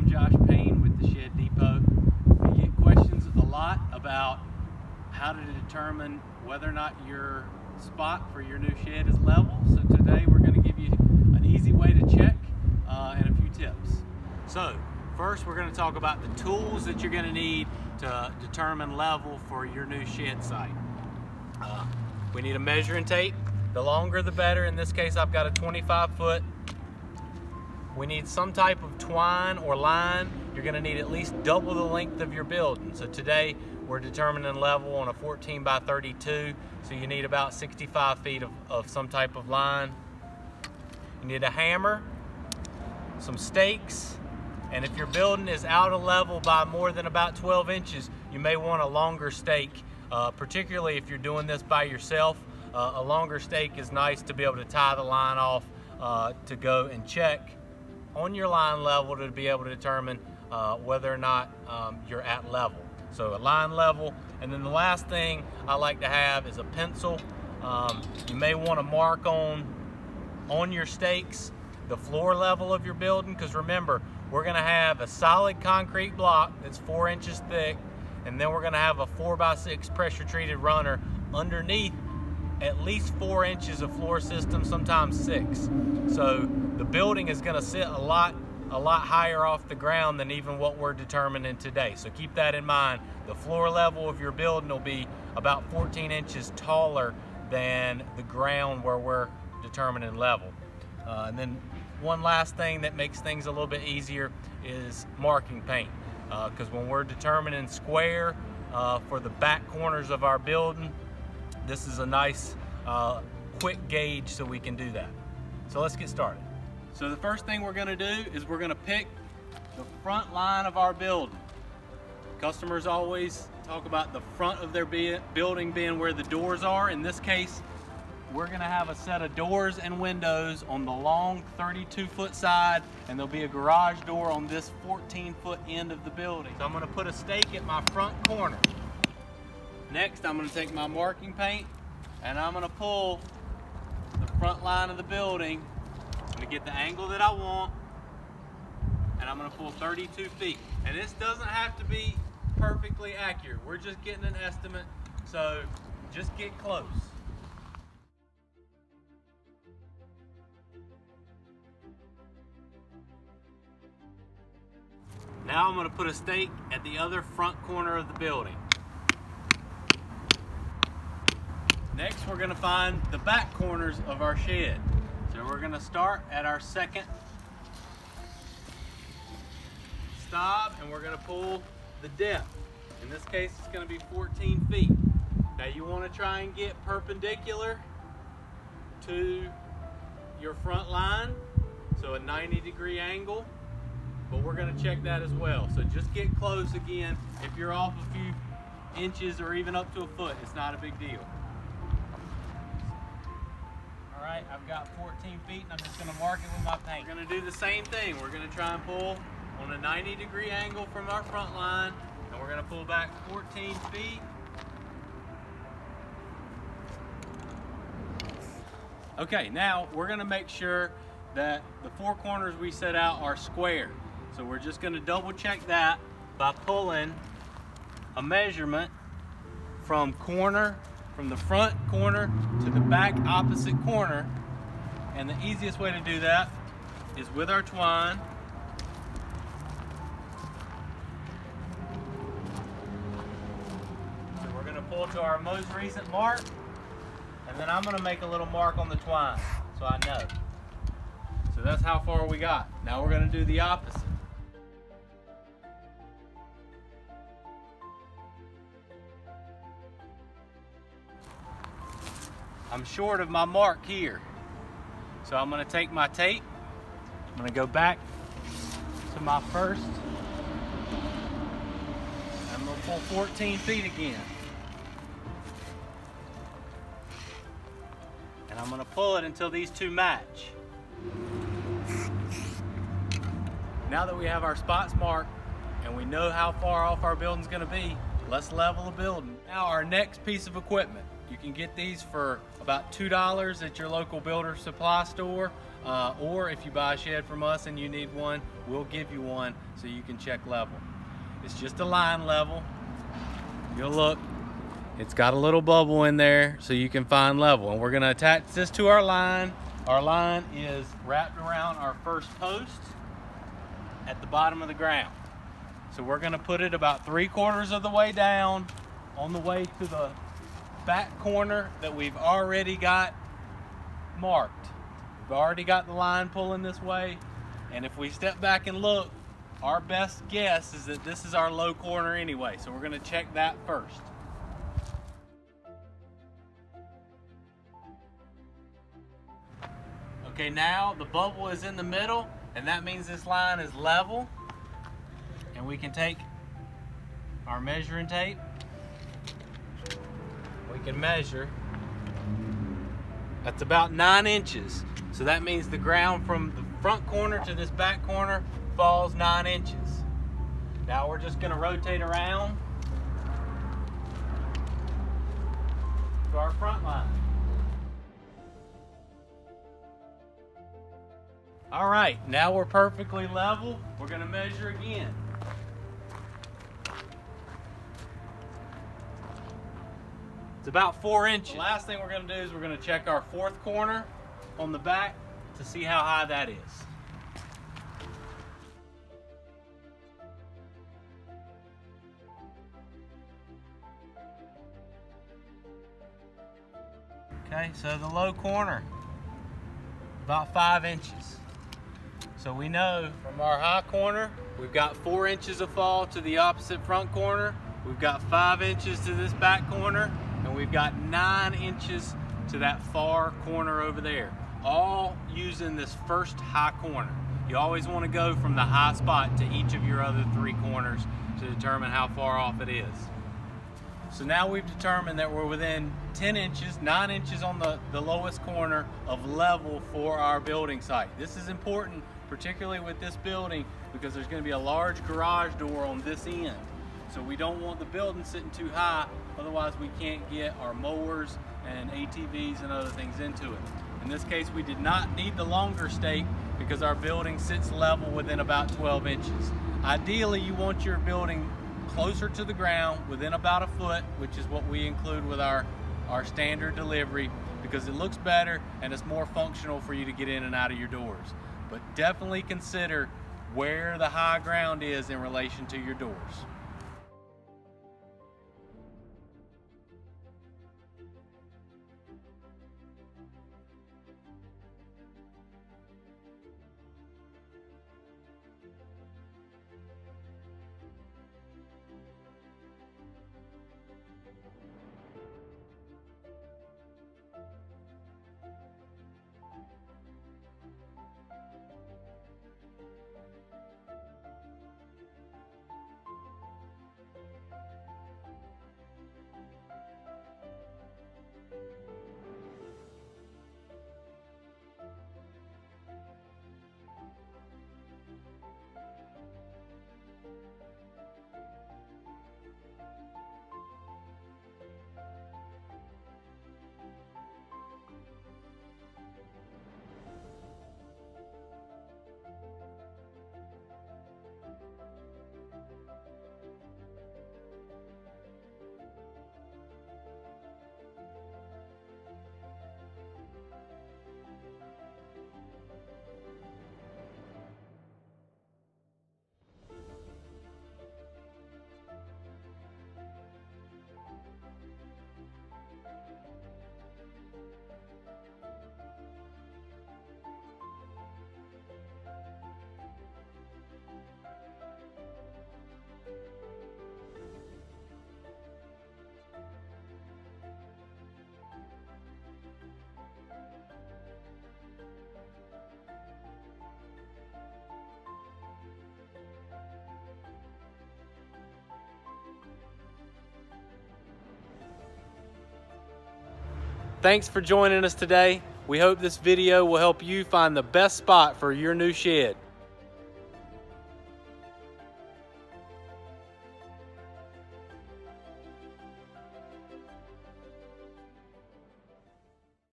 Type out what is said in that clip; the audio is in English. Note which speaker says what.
Speaker 1: I'm Josh Payne with the Shed Depot. We get questions a lot about how to determine whether or not your spot for your new shed is level. So today we're going to give you an easy way to check and a few tips. So first we're going to talk about the tools that you're going to need to determine level for your new shed site. We need a measuring tape. The longer the better. In this case I've got a 25-foot. We need some type of twine or line. You're going to need at least double the length of your building. So today we're determining level on a 14 by 32. So you need about 65 feet of some type of line. You need a hammer, some stakes, and if your building is out of level by more than about 12 inches, you may want a longer stake, particularly if you're doing this by yourself. A longer stake is nice to be able to tie the line off to go and check on your line level to be able to determine whether or not you're at level. So a line level, and then the last thing I like to have is a pencil. You may want to mark on your stakes the floor level of your building, because remember, we're going to have a solid concrete block that's 4 inches thick, and then we're going to have a 4x6 pressure treated runner underneath at least 4 inches of floor system, sometimes 6. So the building is going to sit a lot higher off the ground than even what we're determining today. So keep that in mind. The floor level of your building will be about 14 inches taller than the ground where we're determining level. And then one last thing that makes things a little bit easier is marking paint. Because when we're determining square for the back corners of our building, this is a nice quick gauge so we can do that. So let's get started. So the first thing we're going to do is we're going to pick the front line of our building. Customers always talk about the front of their building being where the doors are. In this case, we're going to have a set of doors and windows on the long 32-foot side, and there'll be a garage door on this 14-foot end of the building. So I'm going to put a stake at my front corner. Next, I'm going to take my marking paint and I'm going to pull the front line of the building. I'm going to get the angle that I want, and I'm going to pull 32 feet. And this doesn't have to be perfectly accurate. We're just getting an estimate, so just get close. Now I'm going to put a stake at the other front corner of the building. Next, we're going to find the back corners of our shed. So we're going to start at our second stop, and we're going to pull the depth. In this case, it's going to be 14 feet. Now you want to try and get perpendicular to your front line, so a 90-degree angle, but we're going to check that as well. So just get close again. If you're off a few inches or even up to a foot, it's not a big deal. All right, I've got 14 feet, and I'm just going to mark it with my paint. We're going to do the same thing. We're going to try and pull on a 90-degree angle from our front line, and we're going to pull back 14 feet. Okay, now we're going to make sure that the four corners we set out are square. So we're just going to double check that by pulling a measurement from the front corner to the back opposite corner. And the easiest way to do that is with our twine. So we're going to pull to our most recent mark, and then I'm going to make a little mark on the twine so I know. So that's how far we got. Now we're going to do the opposite. I'm short of my mark here. So I'm going to take my tape. I'm going to go back to my first. I'm going to pull 14 feet again. And I'm going to pull it until these two match. Now that we have our spots marked and we know how far off our building's going to be, let's level the building. Now our next piece of equipment. You can get these for about $2 at your local builder supply store. or if you buy a shed from us and you need one, we'll give you one so you can check level. It's just a line level. You'll look, it's got a little bubble in there so you can find level. And we're gonna attach this to our line. Our line is wrapped around our first post at the bottom of the ground. So we're gonna put it about 3/4 of the way down on the way to the back corner that we've already got marked. We've already got the line pulling this way. And if we step back and look, our best guess is that this is our low corner anyway. So we're gonna check that first. Okay, now the bubble is in the middle, and that means this line is level. And we can take our measuring tape. We can measure. That's about 9 inches. So that means the ground from the front corner to this back corner falls 9 inches. Now we're just gonna rotate around to our front line. All right, now we're perfectly level. We're gonna measure again. It's about 4 inches. The last thing we're gonna do is we're gonna check our 4th corner on the back to see how high that is. Okay, so the low corner, about 5 inches. So we know from our high corner, we've got 4 inches of fall to the opposite front corner. We've got 5 inches to this back corner, and we've got 9 inches to that far corner over there, all using this first high corner. You always want to go from the high spot to each of your other 3 corners to determine how far off it is. So now we've determined that we're within 10 inches, 9 inches on the lowest corner of level for our building site. This is important, particularly with this building, because there's going to be a large garage door on this end. So we don't want the building sitting too high, otherwise we can't get our mowers and ATVs and other things into it. In this case, we did not need the longer stake because our building sits level within about 12 inches. Ideally, you want your building closer to the ground, within about a foot, which is what we include with our standard delivery, because it looks better and it's more functional for you to get in and out of your doors. But definitely consider where the high ground is in relation to your doors. Thanks for joining us today. We hope this video will help you find the best spot for your new shed.